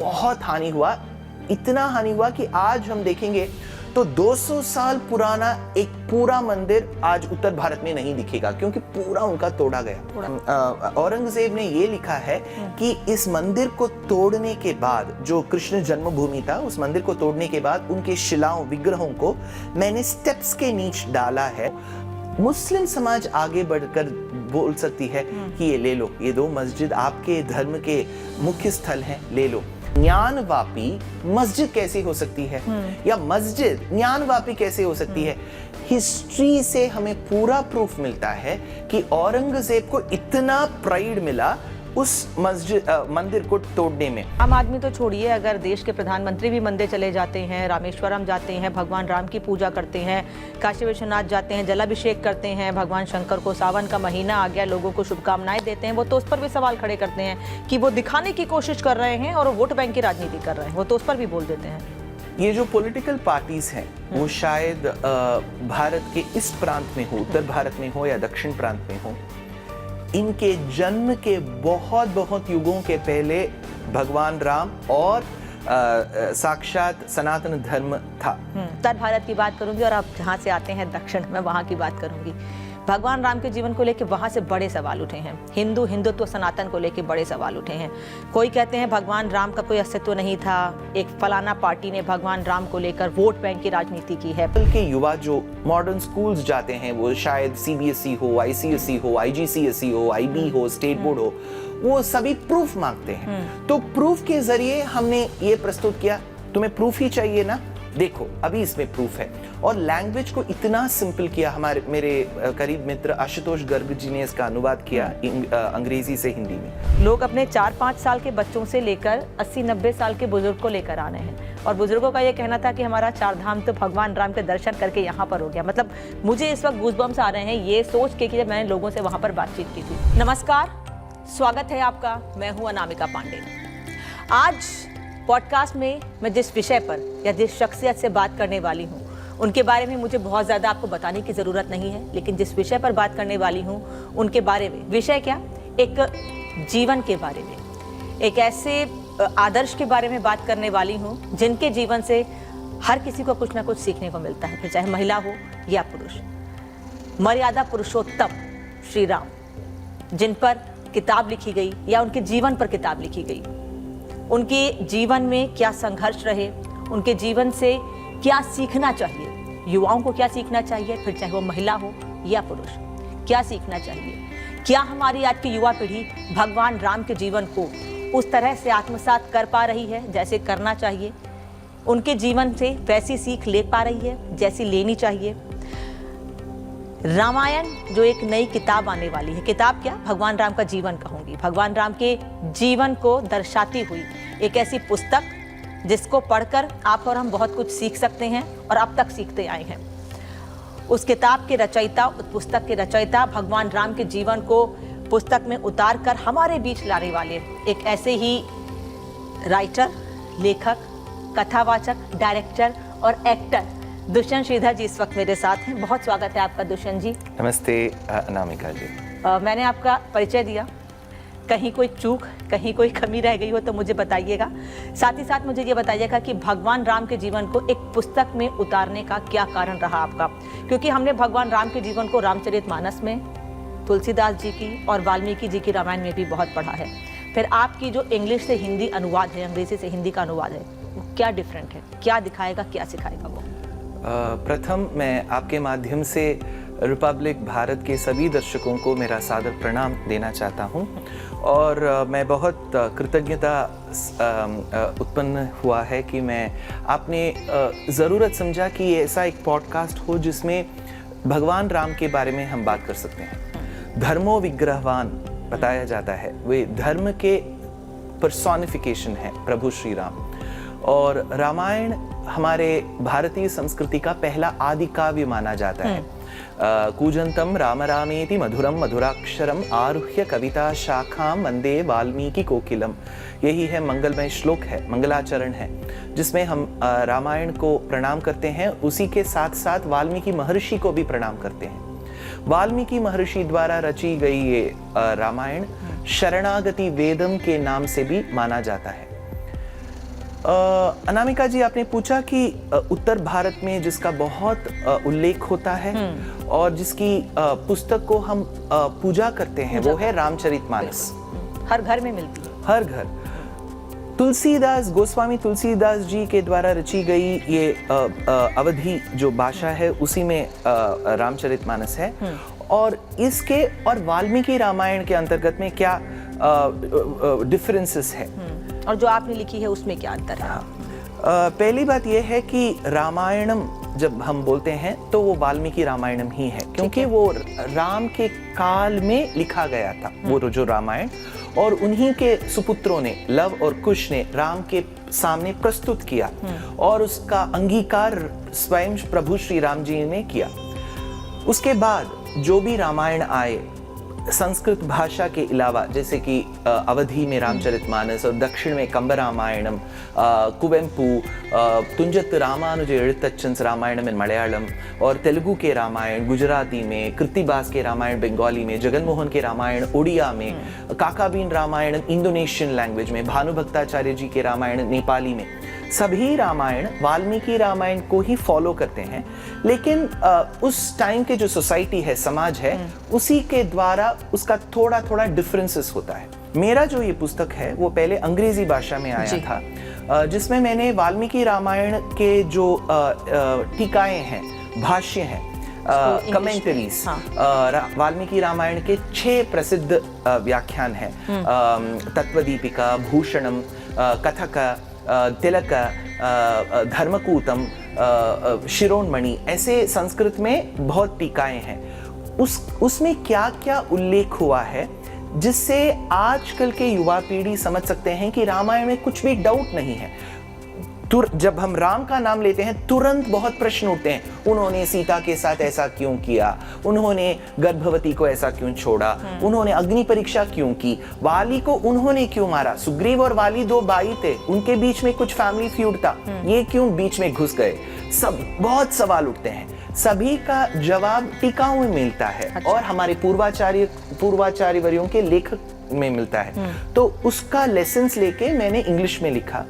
बहुत हानि हुआ, इतना हानि हुआ कि आज हम देखेंगे तो 200 साल पुराना एक पूरा मंदिर आज उत्तर भारत में नहीं दिखेगा, क्योंकि पूरा उनका तोड़ा गया। औरंगजेब ने ये लिखा है कि इस मंदिर को तोड़ने के बाद, जो कृष्ण जन्मभूमि था, उस मंदिर को तोड़ने के बाद उनके शिलाओं, विग्रहों को मैंने स्टेप्स के नीचे डाला है। मुस्लिम समाज आगे बढ़कर बोल सकती है कि ये ले लो, ये दो मस्जिद आपके धर्म के मुख्य स्थल हैं, ले लो। ज्ञानवापी मस्जिद कैसे हो सकती है, या मस्जिद ज्ञानवापी कैसे हो सकती है? हिस्ट्री से हमें पूरा प्रूफ मिलता है कि औरंगजेब को इतना प्राइड मिला उस मंदिर को तोड़ने में। आम आदमी तो छोड़िए, अगर देश के प्रधानमंत्री भी मंदिर चले जाते हैं, रामेश्वरम जाते हैं, भगवान राम की पूजा करते हैं, काशी विश्वनाथ जाते हैं, जलाभिषेक करते हैं, भगवान शंकर को सावन का महीना आ गया, लोगों को शुभकामनाएं देते हैं, वो तो उस पर भी सवाल खड़े करते हैं कि वो दिखाने की कोशिश कर रहे हैं और वोट बैंक की राजनीति कर रहे हैं, वो तो उस पर भी बोल देते हैं। ये जो पॉलिटिकल पार्टीज हैं वो शायद भारत के इस प्रांत में हो, उत्तर भारत में हो या दक्षिण प्रांत में हो, इनके जन्म के बहुत बहुत युगों के पहले भगवान राम और साक्षात सनातन धर्म था। उत्तर भारत की बात करूंगी और आप जहाँ से आते हैं दक्षिण, मैं वहाँ की बात करूंगी। भगवान राम के जीवन को लेकर वहाँ से बड़े सवाल उठे हैं। हिंदुत्व सनातन को लेकर बड़े सवाल उठे हैं। कोई कहते हैं भगवान राम का कोई अस्तित्व नहीं था, एक फलाना पार्टी ने भगवान राम को लेकर वोट बैंक की राजनीति की है। के युवा जो मॉडर्न स्कूल्स जाते हैं, वो शायद सीबीएसई हो, आईसीएसई हो, आईजीसीएसई हो, आईबी हो, स्टेट बोर्ड हो, वो सभी प्रूफ मांगते हैं। तो प्रूफ के जरिए हमने ये प्रस्तुत किया, तुम्हें प्रूफ ही चाहिए ना, देखो अभी इसमें प्रूफ है। और लैंग्वेज को इतना सिंपल किया, मेरे करीब मित्र आशुतोष गर्ग जी ने इसका अनुवाद किया अंग्रेजी से हिंदी में। लोग अपने 4-5 साल के बच्चों से लेकर 80-90 साल के बुजुर्ग को लेकर आने हैं, और बुजुर्गों का ये कहना था कि हमारा 4 धाम तो भगवान राम के दर्शन करके यहाँ पर हो गया। मतलब मुझे इस वक्त गूज़बम्स आ रहे हैं ये सोच के कि जब मैंने लोगों से वहाँ पर बातचीत की थी। नमस्कार, स्वागत है आपका, मैं हूँ अनामिका पांडे। आज पॉडकास्ट में मैं जिस विषय पर या जिस शख्सियत से बात करने वाली हूँ उनके बारे में मुझे बहुत ज़्यादा आपको बताने की ज़रूरत नहीं है, लेकिन जिस विषय पर बात करने वाली हूँ उनके बारे में, विषय क्या, एक जीवन के बारे में, एक ऐसे आदर्श के बारे में बात करने वाली हूँ जिनके जीवन से हर किसी को कुछ ना कुछ सीखने को मिलता है, फिर चाहे महिला हो या पुरुष। मर्यादा पुरुषोत्तम श्री राम, जिन पर किताब लिखी गई या उनके जीवन पर किताब लिखी गई, उनके जीवन में क्या संघर्ष रहे, उनके जीवन से क्या सीखना चाहिए, युवाओं को क्या सीखना चाहिए, फिर चाहे वो महिला हो या पुरुष, क्या सीखना चाहिए। क्या हमारी आज की युवा पीढ़ी भगवान राम के जीवन को उस तरह से आत्मसात कर पा रही है जैसे करना चाहिए, उनके जीवन से वैसी सीख ले पा रही है जैसी लेनी चाहिए। रामायण जो एक नई किताब आने वाली है, किताब क्या, भगवान राम का जीवन कहूँगी, भगवान राम के जीवन को दर्शाती हुई एक ऐसी पुस्तक जिसको पढ़कर आप और हम बहुत कुछ सीख सकते हैं और अब तक सीखते आए हैं। उस किताब के रचयिता, उस पुस्तक के रचयिता, भगवान राम के जीवन को पुस्तक में उतार कर हमारे बीच लाने वाले एक ऐसे ही राइटर, लेखक, कथावाचक, डायरेक्टर और एक्टर दुष्यंत श्रीधर जी इस वक्त मेरे साथ हैं। बहुत स्वागत है आपका दुष्यंत जी। नमस्ते अनामिका जी। मैंने आपका परिचय दिया, कहीं कोई चूक, कहीं कोई कमी रह गई हो तो मुझे बताइएगा। साथ ही साथ मुझे ये बताइएगा कि भगवान राम के जीवन को एक पुस्तक में उतारने का क्या कारण रहा आपका, क्योंकि हमने भगवान राम के जीवन को रामचरितमानस में, तुलसीदास जी की और वाल्मीकि जी की रामायण में भी बहुत पढ़ा है। फिर आपकी जो इंग्लिश से हिंदी अनुवाद है, अंग्रेजी से हिंदी का अनुवाद है, वो क्या डिफरेंट है, क्या दिखाएगा, क्या सिखाएगा वो? प्रथम मैं आपके माध्यम से रिपब्लिक भारत के सभी दर्शकों को मेरा सादर प्रणाम देना चाहता हूं, और मैं बहुत कृतज्ञता उत्पन्न हुआ है कि मैं आपने ज़रूरत समझा कि ऐसा एक पॉडकास्ट हो जिसमें भगवान राम के बारे में हम बात कर सकते हैं। धर्मो विग्रहवान बताया जाता है, वे धर्म के पर्सोनिफिकेशन है प्रभु श्री राम। और रामायण हमारे भारतीय संस्कृति का पहला आदि काव्य माना जाता है। कूजंतम राम रामेति मधुरम मधुराक्षरम आरुह्य कविता शाखाम वंदे वाल्मीकि कोकिलम, यही है मंगलमय श्लोक है, मंगलाचरण है, जिसमें हम रामायण को प्रणाम करते हैं। उसी के साथ साथ वाल्मीकि महर्षि को भी प्रणाम करते हैं। वाल्मीकि महर्षि द्वारा रची गई ये रामायण शरणागति वेदम के नाम से भी माना जाता है। अनामिका जी, आपने पूछा कि उत्तर भारत में जिसका बहुत उल्लेख होता है और जिसकी पुस्तक को हम पूजा करते हैं, वो है रामचरितमानस। हर घर में मिलती है, हर घर। तुलसीदास, गोस्वामी तुलसीदास जी के द्वारा रची गई ये अवधी जो भाषा है, उसी में रामचरितमानस है। और इसके और वाल्मीकि रामायण के अंतर्गत में क्या डिफरेंसेस है और जो आपने लिखी है उसमें क्या अंतर है? पहली बात यह है कि रामायणम जब हम बोलते हैं तो वो वाल्मीकि रामायणम ही है, क्योंकि वो राम के काल में लिखा गया था वो जो रामायण, और उन्हीं के सुपुत्रों ने, लव और कुश ने राम के सामने प्रस्तुत किया और उसका अंगीकार स्वयं प्रभु श्री राम जी ने किया। उसके बाद जो भी रामायण आए संस्कृत भाषा के अलावा, जैसे कि अवधी में रामचरितमानस और दक्षिण में कंब रामायणम, कुवेंपु तुंजत रामानुज एഴുത്തച്ഛൻസ് रामायणम इन मलयालम, और तेलुगु के रामायण गुजराती में, कृतिबास के रामायण बंगाली में, जगनमोहन के रामायण उड़िया में, काकाबीन रामायण इंडोनेशियन लैंग्वेज में, भानुभक्ताचार्य जी के रामायण नेपाली में, सभी रामायण वाल्मीकि रामायण को ही फॉलो करते हैं। लेकिन उस टाइम के जो सोसाइटी है, समाज है, उसी के द्वारा उसका थोड़ा थोड़ा डिफरेंसेस होता है। मेरा जो ये पुस्तक है वो पहले अंग्रेजी भाषा में आया था, जिसमें मैंने वाल्मीकि रामायण के जो टीकाएं हैं, भाष्य हैं, कमेंटरीज, वाल्मीकि रामायण के 6 प्रसिद्ध व्याख्यान हैं, तत्वदीपिका, भूषणम, कथक, तिलक, धर्मकूतम, शिरोमणि, ऐसे संस्कृत में बहुत टीकाएं हैं। उसमें क्या क्या उल्लेख हुआ है जिससे आजकल के युवा पीढ़ी समझ सकते हैं कि रामायण में कुछ भी डाउट नहीं है। जब हम राम का नाम लेते हैं तुरंत बहुत प्रश्न उठते हैं, उन्होंने सीता के साथ ऐसा क्यों किया, उन्होंने गर्भवती को ऐसा क्यों छोड़ा, उन्होंने अग्नि परीक्षा क्यों की, वाली को उन्होंने क्यों मारा, सुग्रीव और वाली 2 भाई थे, उनके बीच में कुछ फैमिली फ्यूड था, ये क्यों बीच में घुस गए, सब बहुत सवाल उठते हैं। सभी का जवाब टीकाओं में मिलता है। अच्छा। और हमारे पूर्वाचार्य वर्यों के लेखक में मिलता है। तो उसका लेसन्स लेके मैंने इंग्लिश में लिखा,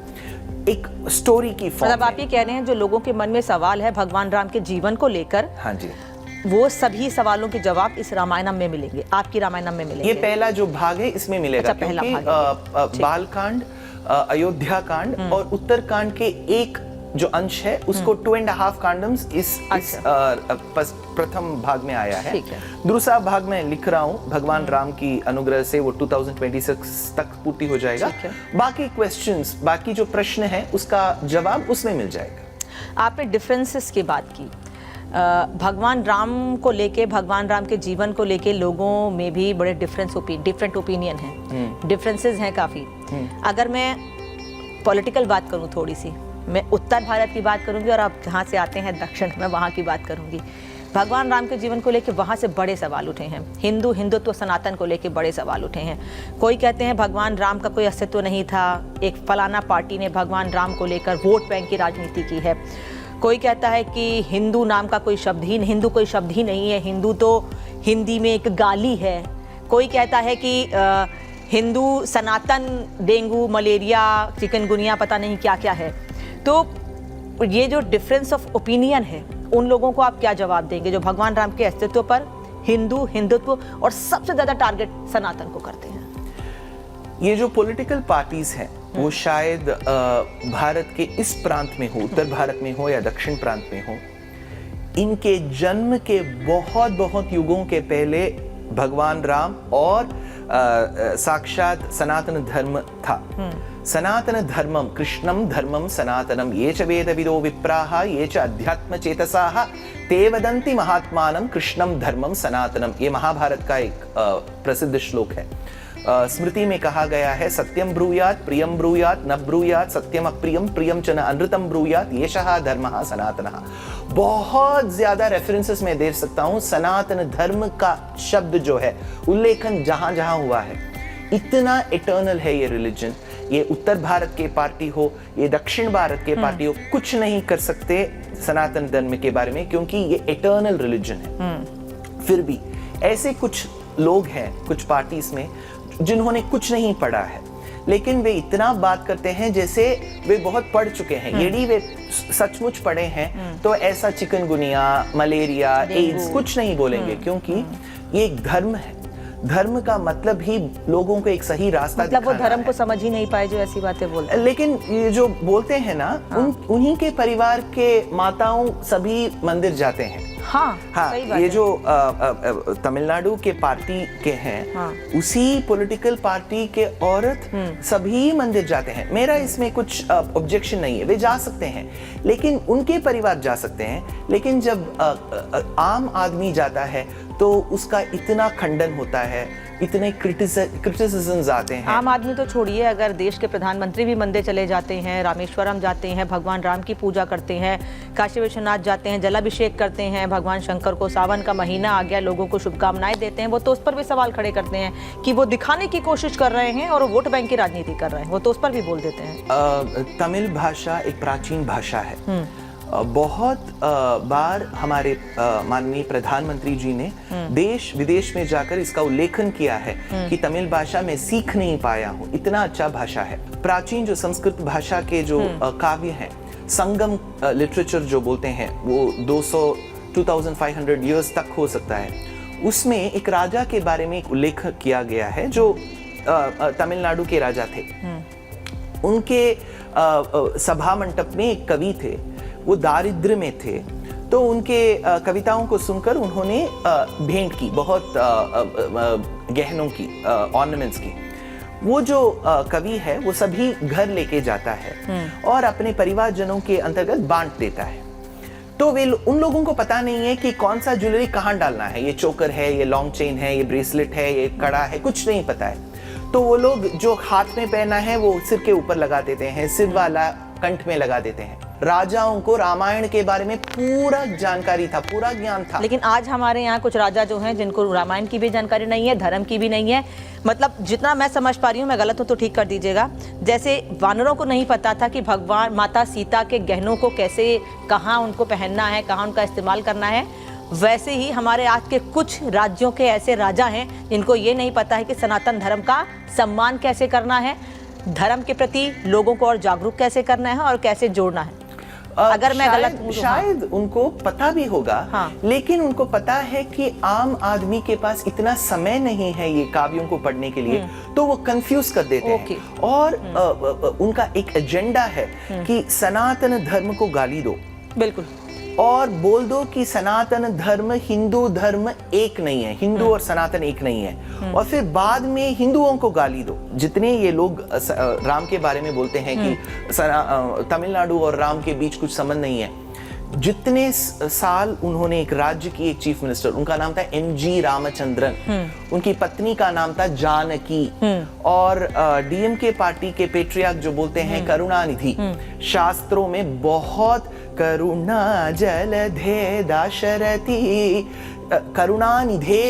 एक स्टोरी की फॉर्म। मतलब आप ये कह रहे हैं जो लोगों के मन में सवाल है भगवान राम के जीवन को लेकर, हाँ जी, वो सभी सवालों के जवाब इस रामायणम में मिलेंगे, आपकी रामायणम में मिलेंगे। ये पहला जो भाग है इसमें मिलेगा। अच्छा, क्योंकि बालकांड, अयोध्या कांड और उत्तरकांड के एक जो अंश है उसको 2.5 कांडम्स इस प्रथम भाग में आया है। दूसरा भाग में लिख रहा हूँ, भगवान राम की अनुग्रह से वो 2026 तक पूर्ति हो जाएगा। बाकी क्वेश्चंस, बाकी जो प्रश्न है उसका जवाब उसमें मिल जाएगा। आपने डिफरेंसेस की बात की, भगवान राम को लेके, भगवान राम के जीवन को लेके लोगों में भी बड़े डिफरेंट ओपिनियन हैं, डिफरेंसेस हैं काफ़ी। अगर मैं पॉलिटिकल बात करूँ थोड़ी सी, मैं उत्तर भारत की बात करूंगी और आप जहाँ से आते हैं दक्षिण, मैं वहाँ की बात करूंगी। भगवान राम के जीवन को लेकर वहाँ से बड़े सवाल उठे हैं, हिंदुत्व सनातन को लेकर बड़े सवाल उठे हैं। कोई कहते हैं भगवान राम का कोई अस्तित्व नहीं था, एक फलाना पार्टी ने भगवान राम को लेकर वोट बैंक की राजनीति की है। कोई कहता है कि हिंदू नाम का कोई शब्द ही, हिंदू कोई शब्द ही नहीं है, हिंदू तो हिंदी में एक गाली है। कोई कहता है कि हिंदू सनातन डेंगू, मलेरिया, चिकनगुनिया, पता नहीं क्या क्या है। तो ये जो डिफरेंस ऑफ ओपिनियन है, उन लोगों को आप क्या जवाब देंगे जो भगवान राम के अस्तित्व पर हिंदुत्व और सबसे ज्यादा टारगेट सनातन को करते हैं? ये जो पॉलिटिकल पार्टीज हैं वो शायद भारत के इस प्रांत में हो, उत्तर भारत में हो या दक्षिण प्रांत में हो, इनके जन्म के बहुत युगों के पहले भगवान राम और साक्षात सनातन धर्म था। सनातन धर्मम कृष्णम धर्मम सनातनम ये च वेदविदो विप्राः ये च अध्यात्म चेतसाः ते वदन्ति महात्मानं कृष्णम धर्मम सनातनम। ये महाभारत का एक प्रसिद्ध श्लोक है। स्मृति में कहा गया है, सत्यम ब्रूयात प्रियम ब्रूयात न ब्रूयात सत्यम अप्रियम प्रियम च न अनृतम ब्रूयात येषः धर्मः सनातनः। बहुत ज्यादा रेफरेंसेस मैं दे सकता हूँ। सनातन धर्म का शब्द जो है, उल्लेखन जहां जहां हुआ है, इतना इटर्नल है ये रिलीजन। ये उत्तर भारत के पार्टी हो, ये दक्षिण भारत के पार्टी हो, कुछ नहीं कर सकते सनातन धर्म के बारे में, क्योंकि ये इटर्नल रिलीजन है। फिर भी ऐसे कुछ लोग हैं कुछ पार्टीज में जिन्होंने कुछ नहीं पढ़ा है, लेकिन वे इतना बात करते हैं जैसे वे बहुत पढ़ चुके हैं। यदि वे सचमुच पढ़े हैं तो ऐसा चिकनगुनिया, मलेरिया, एड्स कुछ नहीं बोलेंगे, क्योंकि ये एक धर्म है। धर्म का मतलब ही लोगों को एक सही रास्ता मतलब वो दिखाना धर्म है। को समझ ही नहीं पाए जो ऐसी बातें बोलते हैं। लेकिन ये जो बोलते हैं ना, उन्हीं के परिवार के माताओं सभी मंदिर जाते हैं। हाँ, सही बात ये है। जो तमिलनाडु के पार्टी के हैं, उसी पॉलिटिकल पार्टी के औरत सभी मंदिर जाते हैं। मेरा इसमें कुछ ऑब्जेक्शन नहीं है, वे जा सकते हैं, लेकिन उनके परिवार जा सकते हैं। लेकिन जब आम आदमी जाता है तो उसका इतना खंडन होता है, इतने क्रिटिसिज्म्स आते हैं। आम आदमी तो छोड़िए, अगर देश के प्रधानमंत्री भी मंदिर चले जाते हैं, रामेश्वरम जाते हैं, भगवान राम की पूजा करते हैं, काशी विश्वनाथ जाते हैं, जलाभिषेक करते हैं भगवान शंकर को, सावन का महीना आ गया, लोगों को शुभकामनाएं देते हैं, वो तो उस पर भी सवाल खड़े करते हैं कि वो दिखाने की कोशिश कर रहे हैं और वोट बैंक की राजनीति कर रहे हैं। वो तो उस पर भी बोल देते हैं। तमिल भाषा एक प्राचीन भाषा है। बहुत बार हमारे माननीय प्रधानमंत्री जी ने देश विदेश में जाकर इसका उल्लेखन किया है कि तमिल भाषा में सीख नहीं पाया हूँ, इतना अच्छा भाषा है। प्राचीन जो संस्कृत भाषा के जो काव्य हैं, संगम लिटरेचर जो बोलते हैं, वो 2500 ईयर्स तक हो सकता है। उसमें एक राजा के बारे में एक उल्लेख किया गया है जो तमिलनाडु के राजा थे। उनके सभा मंडप में एक कवि थे, वो दारिद्र्य में थे, तो उनके कविताओं को सुनकर उन्होंने भेंट की, बहुत गहनों की, ऑर्नामेंट्स की। वो जो कवि है वो सभी घर लेके जाता है और अपने परिवारजनों के अंतर्गत बांट देता है। तो वे उन लोगों को पता नहीं है कि कौन सा ज्वेलरी कहाँ डालना है, ये चोकर है, ये लॉन्ग चेन है, ये ब्रेसलेट है, ये कड़ा है, कुछ नहीं पता है। तो वो लोग जो हाथ में पहना है वो सिर के ऊपर लगा देते हैं, सिर वाला कंठ में लगा देते हैं। राजाओं को रामायण के बारे में पूरा जानकारी था, पूरा ज्ञान था। लेकिन आज हमारे यहाँ कुछ राजा जो हैं जिनको रामायण की भी जानकारी नहीं है, धर्म की भी नहीं है। मतलब जितना मैं समझ पा रही हूँ, मैं गलत हूँ तो ठीक कर दीजिएगा, जैसे वानरों को नहीं पता था कि भगवान माता सीता के गहनों को कैसे, कहाँ उनको पहनना है, कहाँ उनका इस्तेमाल करना है, वैसे ही हमारे आज के कुछ राज्यों के ऐसे राजा हैं जिनको ये नहीं पता है कि सनातन धर्म का सम्मान कैसे करना है, धर्म के प्रति लोगों को और जागरूक कैसे करना है और कैसे जोड़ना है। अगर मैं गलत हूं तो शायद उनको पता भी होगा, लेकिन उनको पता है कि आम आदमी के पास इतना समय नहीं है ये काव्यों को पढ़ने के लिए, तो वो कंफ्यूज कर देते हैं। और उनका एक एजेंडा है कि सनातन धर्म को गाली दो, बिल्कुल, और बोल दो कि सनातन धर्म, हिंदू धर्म एक नहीं है, हिंदू और सनातन एक नहीं है, और फिर बाद में हिंदुओं को गाली दो। जितने ये लोग राम के बारे में बोलते हैं कि तमिलनाडु और राम के बीच कुछ संबंध नहीं है, जितने साल उन्होंने एक राज्य की एक चीफ मिनिस्टर, उनका नाम था एमजी रामचंद्रन, उनकी पत्नी का नाम था जानकी, और डीएमके पार्टी के पेट्रियार्क जो बोलते हैं करुणानिधि, शास्त्रों में बहुत करुणा जलधे दाशरथी, करुणानिधे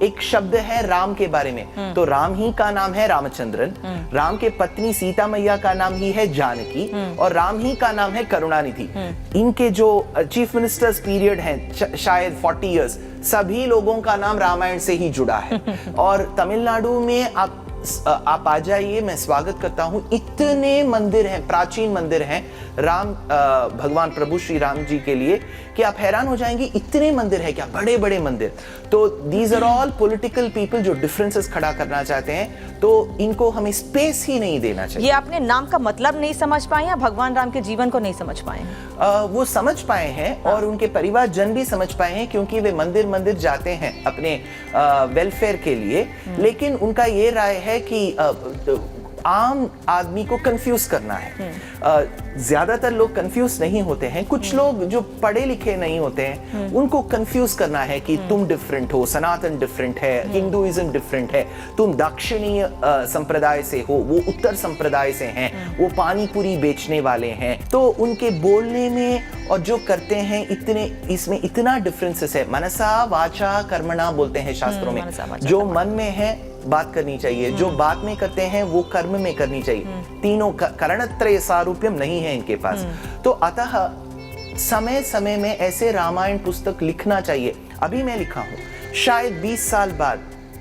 एक शब्द है राम के बारे में। तो राम ही का नाम है रामचंद्रन, राम के पत्नी सीता मैया का नाम ही है जानकी, और राम ही का नाम है करुणानिधि। इनके जो चीफ मिनिस्टर्स पीरियड है शायद 40 इयर्स, सभी लोगों का नाम रामायण से ही जुड़ा है। और तमिलनाडु में आप आ जाइए, मैं स्वागत करता हूँ। इतने मंदिर हैं, प्राचीन मंदिर हैं राम भगवान प्रभु श्री राम जी के लिए कि आप हैरान हो जाएंगे, इतने मंदिर हैं क्या, बड़े बड़े मंदिर। तो these are all political people जो डिफरेंसेस खड़ा करना चाहते हैं, तो इनको हमें स्पेस ही नहीं देना चाहिए। ये आपने नाम का मतलब नहीं समझ पाए या भगवान राम के जीवन को नहीं समझ पाए हैं? वो समझ पाए हैं और उनके परिवार जन भी समझ पाए हैं, क्योंकि वे मंदिर मंदिर जाते हैं अपने वेलफेयर के लिए। लेकिन उनका ये राय है कि आम आदमी को कंफ्यूज करना है। ज्यादातर लोग कंफ्यूज नहीं होते हैं, कुछ लोग जो पढ़े लिखे नहीं होते हैं उनको कंफ्यूज करना है कि तुम डिफरेंट हो, सनातन डिफरेंट है, हिंदुइज्म डिफरेंट है, तुम दक्षिणी संप्रदाय से हो, वो उत्तर संप्रदाय से हैं, वो पानी पूरी बेचने वाले हैं। तो उनके बोलने में और जो करते हैं इतने, इसमें इतना डिफरेंसेस है। मनसा वाचा कर्मणा बोलते हैं शास्त्रों में, जो मन में है बात करनी चाहिए, जो बात में करते हैं वो कर्म में करनी चाहिए। तीनों करणत्रय सारूप्यम नहीं है इनके पास। तो अतः समय समय में ऐसे रामायण पुस्तक लिखना चाहिए। अभी मैं लिखा हूं, शायद 20 साल बाद,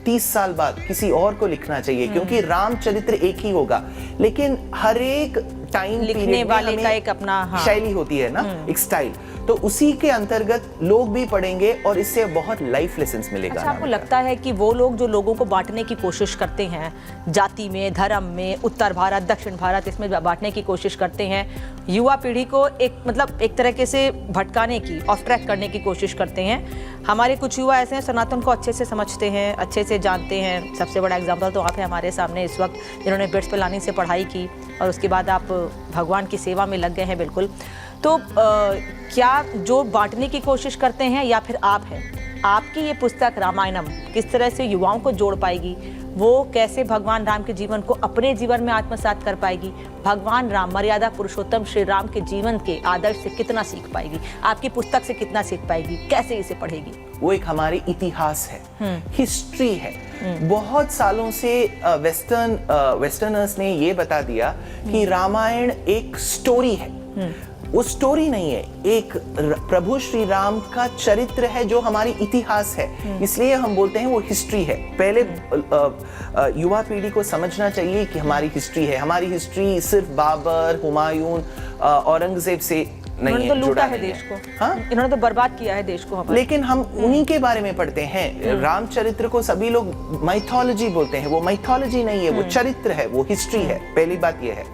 30 साल बाद किसी और को लिखना चाहिए, क्योंकि रामचरित्र एक ही होगा, लेकिन हर एक टाइम लिखने वाले का एक अपना शैली होती है ना, एक स्टाइल, तो उसी के अंतर्गत लोग भी पढ़ेंगे और इससे बहुत लाइफ लेसन्स मिलेगा। अच्छा, आपको लगता है कि वो लोग जो लोगों को बांटने की कोशिश करते हैं, जाति में, धर्म में, उत्तर भारत, दक्षिण भारत, इसमें बांटने की कोशिश करते हैं, युवा पीढ़ी को एक तरीके से भटकाने की, ऑफ ट्रैक करने की कोशिश करते हैं। हमारे कुछ युवा ऐसे हैं सनातन को अच्छे से समझते हैं, अच्छे से जानते हैं। सबसे बड़ा एग्जाम्पल तो आप है हमारे सामने इस वक्त, जिन्होंने बिट्स पिलानी से पढ़ाई की और उसके बाद आप भगवान की सेवा में लग गए हैं बिल्कुल। तो क्या जो बांटने की कोशिश करते हैं या फिर आप हैं, आपकी ये पुस्तक रामायणम किस तरह से युवाओं को जोड़ पाएगी? वो कैसे भगवान राम के जीवन को अपने जीवन में आत्मसात कर पाएगी? भगवान राम, मर्यादा पुरुषोत्तम श्री राम के जीवन के आदर्श से कितना सीख पाएगी? आपकी पुस्तक से कितना सीख पाएगी? कैसे इसे पढ़ेगी? वो एक हमारी इतिहास है, हिस्ट्री है। बहुत सालों से वेस्टर्नर्स ने ये बता दिया कि रामायण एक स्टोरी है। वो स्टोरी नहीं है, एक प्रभु श्री राम का चरित्र है जो हमारी इतिहास है, इसलिए हम बोलते हैं वो हिस्ट्री है। पहले युवा पीढ़ी को समझना चाहिए कि हमारी हिस्ट्री है। हमारी हिस्ट्री सिर्फ बाबर, हुमायूं, औरंगजेब से नहीं है, तो लूटा है नहीं देश को। हाँ? इन्होंने तो बर्बाद किया है देश को हमारे। लेकिन हम उन्हीं के बारे में पढ़ते हैं। रामचरित्र को सभी लोग माइथोलॉजी बोलते हैं, वो माइथोलॉजी नहीं है, वो चरित्र है, वो हिस्ट्री है। पहली बात ये है।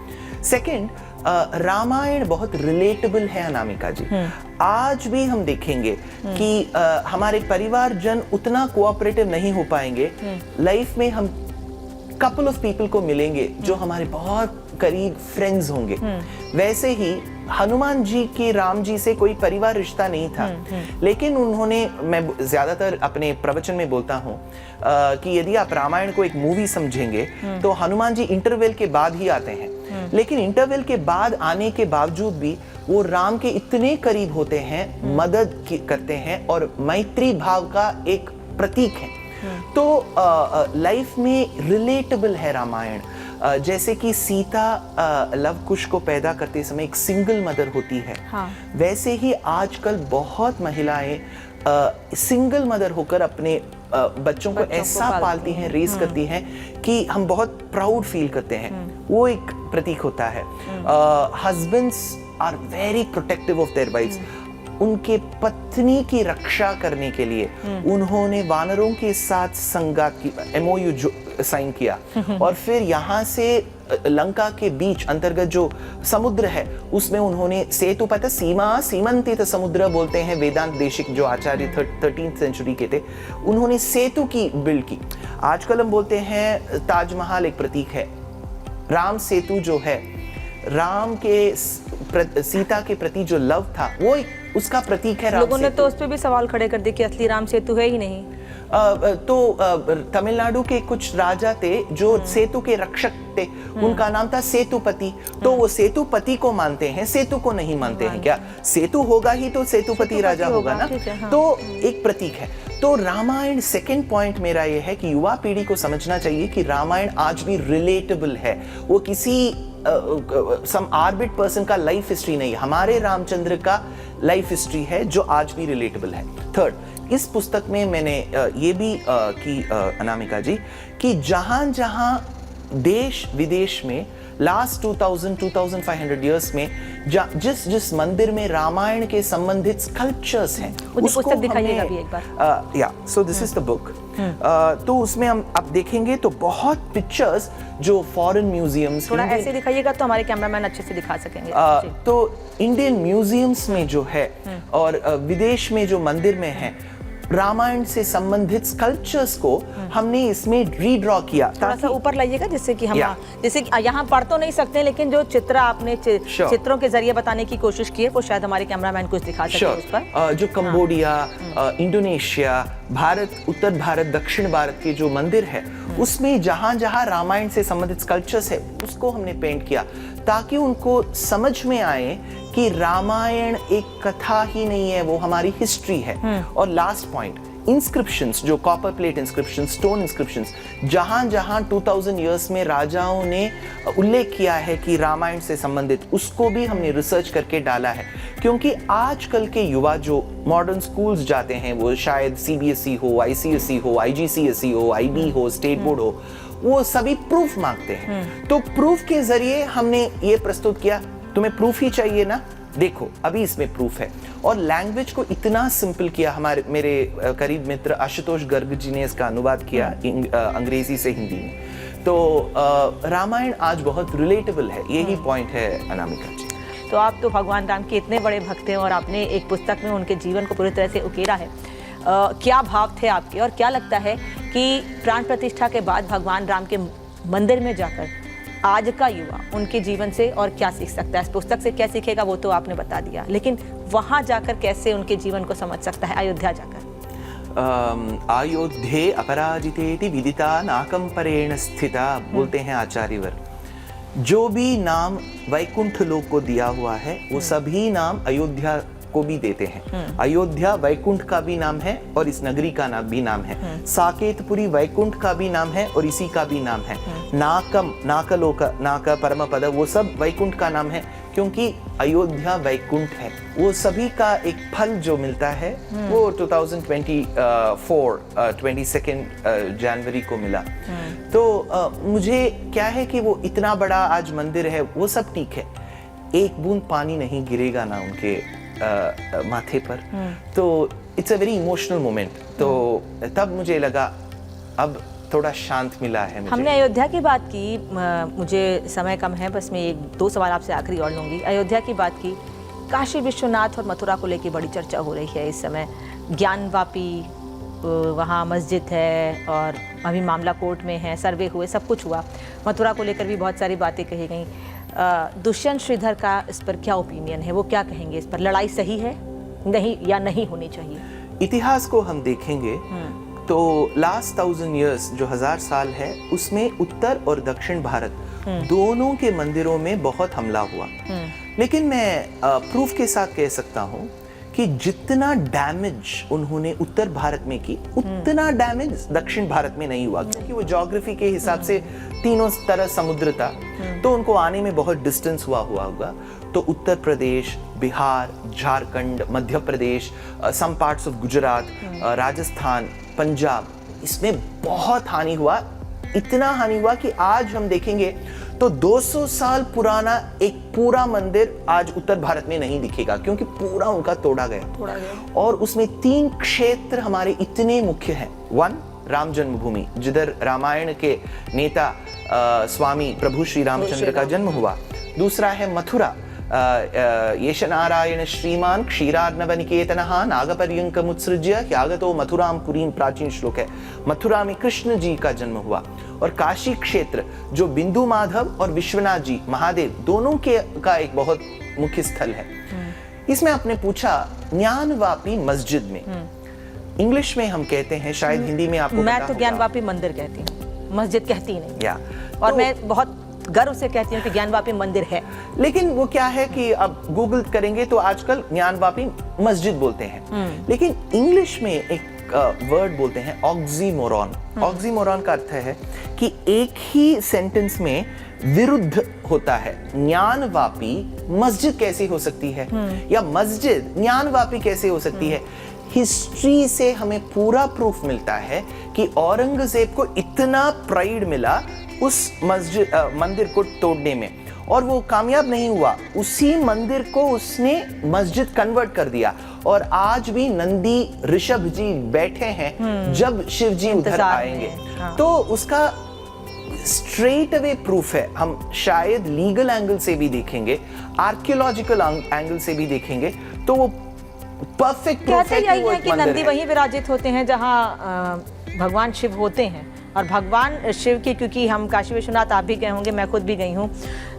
सेकंड, रामायण बहुत रिलेटेबल है अनामिका जी। आज भी हम देखेंगे कि हमारे परिवारजन उतना कोऑपरेटिव नहीं हो पाएंगे। लाइफ में हम कपल ऑफ पीपल को मिलेंगे जो हमारे बहुत करीब फ्रेंड्स होंगे। वैसे ही हनुमान जी के राम जी से कोई परिवार रिश्ता नहीं था, लेकिन उन्होंने, मैं ज्यादातर अपने प्रवचन में बोलता हूँ कि यदि आप रामायण को एक मूवी समझेंगे तो हनुमान जी इंटरवल के बाद ही आते हैं, लेकिन इंटरवल के बाद आने के बावजूद भी वो राम के इतने करीब होते हैं, मदद करते हैं और मैत्री भाव का एक प्रतीक है। तो लाइफ में रिलेटेबल है रामायण। जैसे कि सीता लव कुश को पैदा करते समय एक सिंगल मदर होती है, हाँ। वैसे ही आजकल बहुत महिलाएं सिंगल मदर होकर अपने बच्चों को ऐसा पालती हैं, रेस करती हैं कि हम बहुत प्राउड फील करते हैं। वो एक प्रतीक होता है। Husbands are very protective of their wives. उनके पत्नी की रक्षा करने के लिए उन्होंने वानरों के साथ संगात की, MOU साइन किया और फिर यहाँ से लंका के बीच अंतर्गत जो समुद्र है उसमें उन्होंने सेतु, पता सीमंतित समुद्र बोलते हैं वेदांत देशिक जो आचार्य 13th सेंचुरी के थे, उन्होंने सेतु की बिल्ड की। आजकल हम बोलते हैं ताजमहल एक प्रतीक है। राम सेतु जो है, राम के सीता के प्रति जो लव था वो एक उसका प्रतीक है। लोगों ने तो उस पर भी सवाल खड़े कर दिए कि असली राम सेतु है ही नहीं। तो तमिलनाडु के कुछ राजा थे जो सेतु के रक्षक थे, उनका नाम था सेतुपति। तो वो सेतुपति को मानते हैं, सेतु को नहीं मानते हैं। क्या सेतु होगा ही तो सेतुपति राजा होगा ना, हाँ। तो एक प्रतीक है। तो रामायण, सेकंड पॉइंट मेरा ये है कि युवा पीढ़ी को समझना चाहिए कि रामायण आज भी रिलेटेबल है। वो किसी सम आर्बिट पर्सन का लाइफ हिस्ट्री नहीं, हमारे रामचंद्र का लाइफ हिस्ट्री है जो आज भी रिलेटेबल है। थर्ड, इस पुस्तक में मैंने ये भी की अनामिका जी कि जहां जहां देश विदेश में लास्ट 2500 इयर्स में जिस मंदिर में रामायण के संबंधित स्कल्पचर्स हैं, उसको पुस्तक दिखाइएगा भी एक बार। या so this is the book. तो उसमें हम अब देखेंगे तो बहुत पिक्चर्स जो फॉरेन म्यूजियम्स, थोड़ा ऐसे दिखाइएगा तो हमारे कैमरामैन अच्छे से दिखा सकेंगे। तो इंडियन म्यूजियम्स में जो है और विदेश में जो मंदिर में है, रामायण से संबंधित स्कल्पचर्स को हमने इसमें रीड्रॉ किया। थोड़ा सा ऊपर लाइएगा जिससे कि हम जैसे यहाँ पढ़ तो नहीं सकते, लेकिन जो चित्र आपने चित्रों के जरिए बताने की कोशिश की है वो शायद हमारे कैमरामैन कुछ दिखा सके उस पर। जो कंबोडिया, इंडोनेशिया, भारत, उत्तर भारत, दक्षिण भारत के जो मंदिर है उसमें जहां जहां रामायण से संबंधित स्कल्पचर्स है उसको हमने पेंट किया ताकि उनको समझ में आए कि रामायण एक कथा ही नहीं है, वो हमारी हिस्ट्री है। और लास्ट पॉइंट, इंस्क्रिप्शंस, जो copper plate inscriptions, stone inscriptions, जहां जहां 2000 इयर्स में राजाओं ने उल्लेख किया है कि रामायण से संबंधित, उसको भी हमने रिसर्च करके डाला है। क्योंकि आजकल के युवा जो मॉडर्न स्कूल्स जाते हैं, वो शायद CBSE हो, ICSE हो, IGCSE हो, IB हो, स्टेट बोर्ड हो, वो सभी प्रूफ मांगते हैं। तो प्रूफ के जरिए हमने ये प्रस्तुत किया, तुम्हें प्रूफ ही चाहिए ना, देखो अभी इसमें प्रूफ है। और लैंग्वेज को इतना सिंपल किया, मेरे करीब मित्र आशुतोष गर्ग जी ने इसका अनुवाद किया अंग्रेजी से हिंदी में। तो रामायण आज बहुत रिलेटेबल है, यही पॉइंट है अनामिका जी। तो आप तो भगवान राम के इतने बड़े भक्त हैं और आपने एक पुस्तक में उनके जीवन को पूरी तरह से उकेरा है। क्या भाव थे आपके, और क्या लगता है कि प्राण प्रतिष्ठा के बाद भगवान राम के मंदिर में जाकर आज का युवा उनके जीवन से और क्या सीख सकता है? इस पुस्तक से क्या सीखेगा वो तो आपने बता दिया, लेकिन वहां जाकर कैसे उनके जीवन को समझ सकता है अयोध्या जाकर? अयोध्ये अपराजितेति विदिता नाकंपरेण स्थिता, बोलते हैं आचार्यवर। जो भी नाम वैकुंठ लोक को दिया हुआ है वो सभी नाम अयोध्या को भी देते हैं। अयोध्या वैकुंठ का भी नाम है और इस नगरी का नाम भी नाम है। साकेतपुरी वैकुंठ का भी नाम है और इसी का भी नाम है। नाकम, नाकलोक, नाक परम पद, वो सब वैकुंठ का नाम है, क्योंकि अयोध्या वैकुंठ है। वो सभी का एक फल जो मिलता है वो 2024 22 जनवरी को मिला। तो मुझे क्या है कि वो इतना बड़ा आज मंदिर है, वो सब ठीक है, एक बूंद पानी नहीं गिरेगा ना उनके माथे पर। तो it's a very emotional moment. तो तब मुझे लगा अब थोड़ा शांत मिला है मुझे। हमने अयोध्या की बात की, मुझे समय कम है, बस मैं 1-2 सवाल आपसे आखिरी और लूंगी। अयोध्या की बात की, काशी विश्वनाथ और मथुरा को लेकर बड़ी चर्चा हो रही है इस समय। ज्ञानवापी वहाँ मस्जिद है और अभी मामला कोर्ट में है, सर्वे हुए, सब कुछ हुआ। मथुरा को लेकर भी बहुत सारी बातें कही गई। दुष्यंत श्रीधर का इस पर क्या ओपिनियन है, वो क्या कहेंगे इस पर? लड़ाई सही है, नहीं या नहीं होनी चाहिए? इतिहास को हम देखेंगे तो लास्ट 1000 इयर्स, जो 1000 साल है, उसमें उत्तर और दक्षिण भारत दोनों के मंदिरों में बहुत हमला हुआ। लेकिन मैं प्रूफ के साथ कह सकता हूँ कि जितना डैमेज उन्होंने उत्तर भारत में की, उतना डैमेज दक्षिण भारत में नहीं हुआ, क्योंकि वो ज्योग्राफी के हिसाब से तीनों तरह समुद्र था, तो उनको आने में बहुत डिस्टेंस हुआ होगा। तो Uttar Pradesh, Bihar, Jharkhand, Madhya Pradesh, some parts of Gujarat, Rajasthan, Punjab, इसमें बहुत हानि हुआ। इतना हानि हुआ कि आज हम देखेंगे तो 200 साल पुराना एक पूरा मंदिर आज उत्तर भारत में नहीं दिखेगा, क्योंकि पूरा उनका तोड़ा गया। और उसमें 3 क्षेत्र हमारे इतने मुख्य हैं। 1, राम जन्मभूमि, जिधर रामायण के नेता स्वामी प्रभु श्री रामचंद्र का जन्म हुआ। दूसरा है मथुरा, येष नारायण श्रीमान क्षीरार्णवनिकेतनः नागपर्यंकमुत्सृज्य ह्यागतो मथुराम पुरीं, प्राचीन श्लोक है। मथुरा में कृष्ण जी का जन्म हुआ। और काशी क्षेत्र, जो बिंदु माधव और विश्वनाथ जी महादेव दोनों के का एक बहुत मुख्य स्थल है। इसमें आपने पूछा ज्ञानवापी मस्जिद में, इंग्लिश में हम कहते हैं, शायद हिंदी में आपको मैं तो ज्ञानवापी मंदिर कहती हूँ, मस्जिद कहती नहीं। और तो, मैं बहुत गर्व से कहती हूँ कि ज्ञानवापी मंदिर है। लेकिन वो क्या है कि अब गूगल करेंगे तो आजकल ज्ञानवापी मस्जिद बोलते हैं, लेकिन इंग्लिश में एक वर्ड बोलते हैं ऑक्सीमोरॉन। ऑक्सीमोरॉन का अर्थ है कि एक ही सेंटेंस में विरुद्ध होता है। ज्ञानवापी मस्जिद कैसी हो सकती है, या मस्जिद ज्ञानवापी कैसे हो सकती है? हिस्ट्री से हमें पूरा प्रूफ मिलता है कि औरंगजेब को इतना प्राइड मिला उस मंदिर को तोड़ने में, और वो कामयाब नहीं हुआ। उसी मंदिर को उसने मस्जिद कन्वर्ट कर दिया, और आज भी नंदी ऋषभ जी बैठे हैं जब शिव जी उधर आएंगे। तो उसका स्ट्रेट अवे प्रूफ है। हम शायद लीगल एंगल से भी देखेंगे, आर्कियोलॉजिकल एंगल से भी देखेंगे, तो वो परफेक्ट प्रूफ है कि वो एक नंदी वहीं विराजित होते हैं जहां भगवान शिव होते हैं। और भगवान शिव की, क्योंकि हम काशी विश्वनाथ आप भी गए होंगे, मैं खुद भी गई हूँ,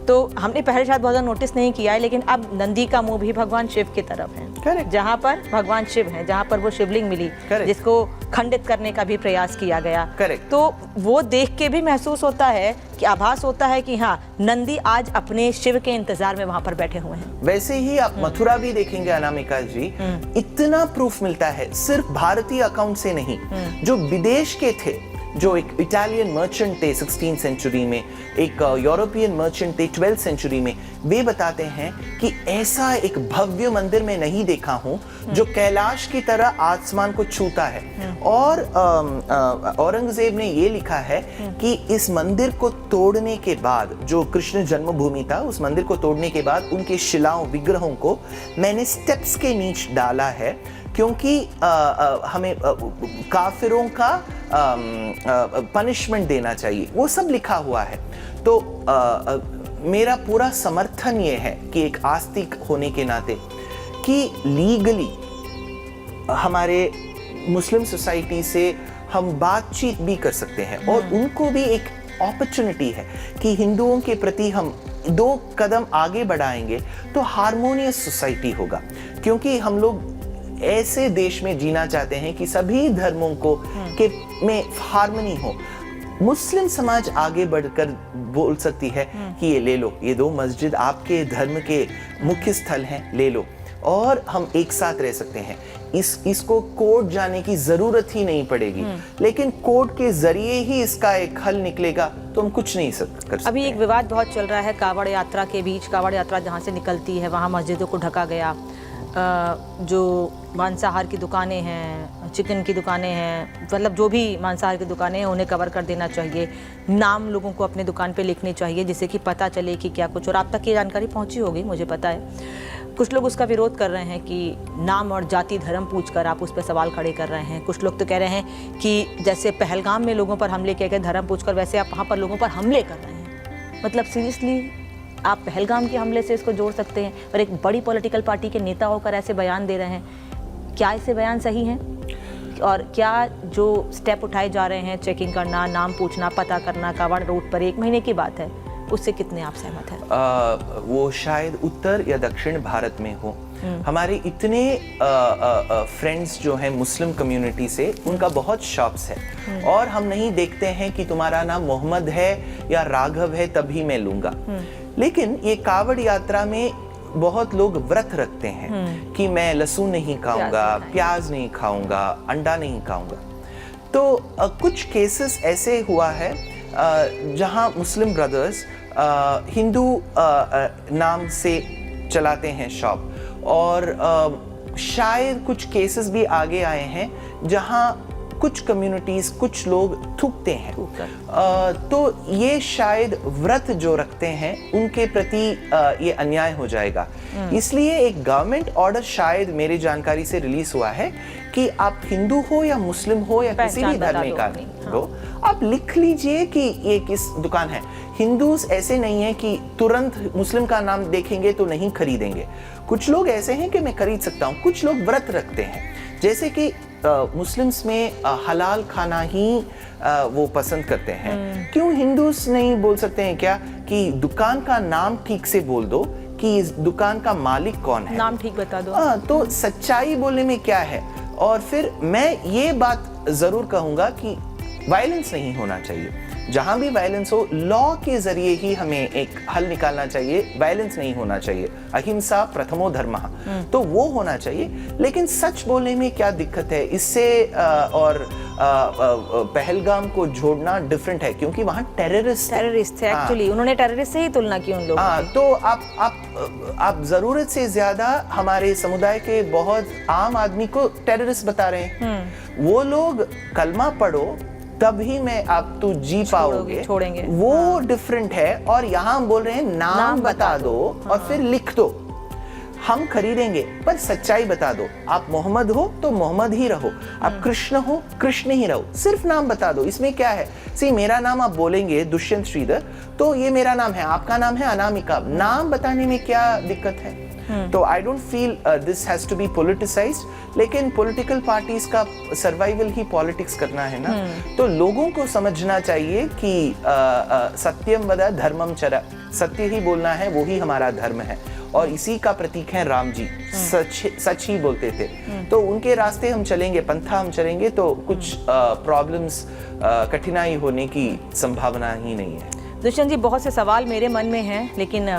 तो हमने पहले शायद बहुत ज़्यादा नोटिस नहीं किया है, लेकिन अब नंदी का मुंह भी भगवान शिव की तरफ है। Correct. जहाँ पर भगवान शिव हैं, जहाँ पर वो शिवलिंग मिली, Correct. जिसको खंडित करने का भी प्रयास किया गया। Correct. तो वो देख के भी महसूस होता है कि आभास होता है कि हाँ, नंदी आज अपने शिव के इंतजार में वहाँ पर बैठे हुए हैं। वैसे ही आप मथुरा भी देखेंगे अनामिका जी, इतना प्रूफ मिलता है सिर्फ भारतीय अकाउंट से नहीं, जो विदेश के थे, जो एक इटालियन मर्चेंट थे 16th सेंचुरी में, एक यूरोपियन मर्चेंट थे 12th सेंचुरी में, वे बताते हैं कि ऐसा एक भव्य मंदिर मैं नहीं देखा हूं जो कैलाश की तरह आसमान को छूता है। और औरंगजेब ने ये लिखा है कि इस मंदिर को तोड़ने के बाद, जो कृष्ण जन्मभूमि था, उस मंदिर को तोड़ने के बाद उनके शिलाओं, विग्रहों को मैंने स्टेप्स के नीचे डाला है, क्योंकि हमें काफिरों का पनिशमेंट देना चाहिए। वो सब लिखा हुआ है। तो मेरा पूरा समर्थन ये है कि एक आस्तिक होने के नाते कि लीगली हमारे मुस्लिम सोसाइटी से हम बातचीत भी कर सकते हैं, और उनको भी एक अपॉर्चुनिटी है कि हिंदुओं के प्रति हम 2 कदम आगे बढ़ाएंगे तो हार्मोनियस सोसाइटी होगा। क्योंकि हम लोग ऐसे देश में जीना चाहते हैं कि सभी धर्मों को के में हार्मनी हो। मुस्लिम समाज आगे बढ़कर बोल सकती है कि ये ले लो, ये 2 मस्जिद आपके धर्म के मुख्य स्थल हैं, ले लो, और हम एक साथ रह सकते हैं। इसको कोर्ट जाने की जरूरत ही नहीं पड़ेगी, लेकिन कोर्ट के जरिए ही इसका एक हल निकलेगा, तो हम कुछ नहीं कर सकते। अभी एक विवाद बहुत चल रहा है कावड़ यात्रा के बीच। कावड़ यात्रा जहाँ से निकलती है वहाँ मस्जिदों को ढका गया, जो मांसाहार की दुकानें हैं, चिकन की दुकानें हैं, मतलब जो भी मांसाहार की दुकानें हैं उन्हें कवर कर देना चाहिए। नाम लोगों को अपने दुकान पे लिखने चाहिए, जिससे कि पता चले कि क्या कुछ, और आप तक ये जानकारी पहुंची होगी, मुझे पता है। कुछ लोग उसका विरोध कर रहे हैं कि नाम और जाति धर्म पूछकर आप उस पर सवाल खड़े कर रहे हैं। कुछ लोग तो कह रहे हैं कि जैसे पहलगाम में लोगों पर हमले किए गए धर्म पूछकर, वैसे आप वहाँ पर लोगों पर हमले कर रहे हैं। मतलब सीरियसली आप पहलगाम के हमले से इसको जोड़ सकते हैं, और एक बड़ी पॉलिटिकल पार्टी के नेता होकर ऐसे बयान दे रहे हैं। क्या ऐसे बयान सही हैं? और क्या जो स्टेप उठाए जा रहे हैं, चेकिंग करना, नाम पूछना, पता करना कावड़ रोड पर, 1 महीने की बात है, उससे कितने आप सहमत हैं? वो शायद उत्तर या दक्षिण भारत में हो। हमारे इतने फ्रेंड्स जो हैं मुस्लिम कम्युनिटी से, उनका बहुत शॉप्स है, और हम नहीं देखते हैं कि तुम्हारा नाम मोहम्मद है या राघव है तभी मैं लूंगा। लेकिन ये कावड़ यात्रा में बहुत लोग व्रत रखते हैं कि मैं लहसुन नहीं खाऊंगा, प्याज नहीं खाऊंगा, अंडा नहीं खाऊंगा। तो कुछ केसेस ऐसे हुआ है जहां मुस्लिम ब्रदर्स हिंदू नाम से चलाते हैं शॉप, और शायद कुछ केसेस भी आगे आए हैं जहां कुछ कम्युनिटीज, कुछ लोग थूकते हैं। तो ये शायद व्रत जो रखते हैं उनके प्रति ये अन्याय हो जाएगा। इसलिए एक गवर्नमेंट ऑर्डर शायद मेरी जानकारी से रिलीज हुआ है कि आप हिंदू हो या मुस्लिम हो या किसी भी धर्म का हो, आप लिख लीजिए कि ये किस दुकान है। हिंदूज ऐसे नहीं है कि तुरंत मुस्लिम का नाम देखेंगे तो नहीं खरीदेंगे। कुछ लोग ऐसे हैं कि मैं खरीद सकता हूँ। कुछ लोग व्रत रखते हैं, जैसे कि मुस्लिम्स में हलाल खाना ही वो पसंद करते हैं। क्यों हिंदूस नहीं बोल सकते हैं क्या कि दुकान का नाम ठीक से बोल दो कि इस दुकान का मालिक कौन है, नाम ठीक बता दो। तो सच्चाई बोलने में क्या है। और फिर मैं ये बात जरूर कहूंगा कि वायलेंस नहीं होना चाहिए। जहां भी वायलेंस हो, लॉ के जरिए ही हमें एक हल निकालना चाहिए। वायलेंस नहीं होना चाहिए। अहिंसा प्रथमो धर्मः, तो वो होना चाहिए। लेकिन सच बोलने में क्या दिक्कत है इससे? और पहलगाम को जोड़ना डिफरेंट है, क्योंकि वहां टेररिस्ट थे एक्चुअली। उन्होंने टेररिस्ट से ही तुलना की उन लोगों की। तो आप जरूरत से ज्यादा हमारे समुदाय के बहुत आम आदमी को टेररिस्ट बता रहे हैं। वो लोग कलमा पढ़ो तभी मैं आप तो जी पाओगे, छोड़ेंगे, वो डिफरेंट है। और यहाँ हम बोल रहे हैं नाम बता दो और फिर लिख दो। हम खरीदेंगे, पर सच्चाई बता दो। आप मोहम्मद हो तो मोहम्मद ही रहो, आप कृष्ण हो कृष्ण ही रहो, सिर्फ नाम बता दो। इसमें क्या है? सी, मेरा नाम आप बोलेंगे दुष्यंत श्रीधर, तो ये मेरा नाम है, आपका नाम है अनामिका, नाम बताने में क्या दिक्कत है? तो I don't feel this has to be politicised, लेकिन पॉलिटिकल पार्टीज का सर्वाइवल ही पॉलिटिक्स करना है ना। तो लोगों को समझना चाहिए कि सत्यम वद धर्मम चर, सत्य ही बोलना है, वो ही हमारा धर्म है, और इसी का प्रतीक है राम जी, सच ही बोलते थे। तो उनके रास्ते हम चलेंगे, पंथा हम चलेंगे, तो कुछ प्रॉब्लम्स, कठिनाई होने की संभावना ही नहीं है। दुष्यंत जी, बहुत से सवाल मेरे मन में हैं, लेकिन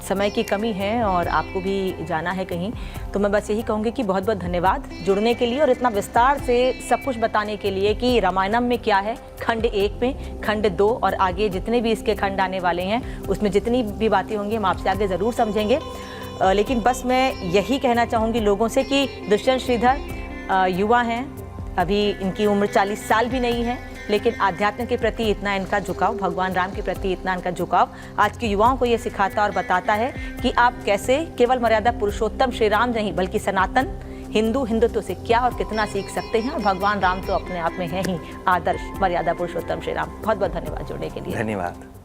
समय की कमी है और आपको भी जाना है कहीं, तो मैं बस यही कहूँगी कि बहुत बहुत धन्यवाद जुड़ने के लिए और इतना विस्तार से सब कुछ बताने के लिए कि रामायणम में क्या है, खंड 1 में, खंड 2 और आगे जितने भी इसके खंड आने वाले हैं उसमें जितनी भी बातें होंगी हम आपसे आगे ज़रूर समझेंगे। लेकिन बस मैं यही कहना चाहूँगी लोगों से कि दुष्यंत श्रीधर युवा हैं, अभी इनकी उम्र 40 साल भी नहीं है, लेकिन आध्यात्म के प्रति इतना इनका झुकाव, भगवान राम के प्रति इतना इनका झुकाव आज के युवाओं को ये सिखाता और बताता है कि आप कैसे केवल मर्यादा पुरुषोत्तम श्री राम नहीं बल्कि सनातन हिंदुत्व से क्या और कितना सीख सकते हैं। और भगवान राम तो अपने आप में है ही आदर्श मर्यादा पुरुषोत्तम श्री राम। बहुत बहुत धन्यवाद जुड़ने के लिए। धन्यवाद।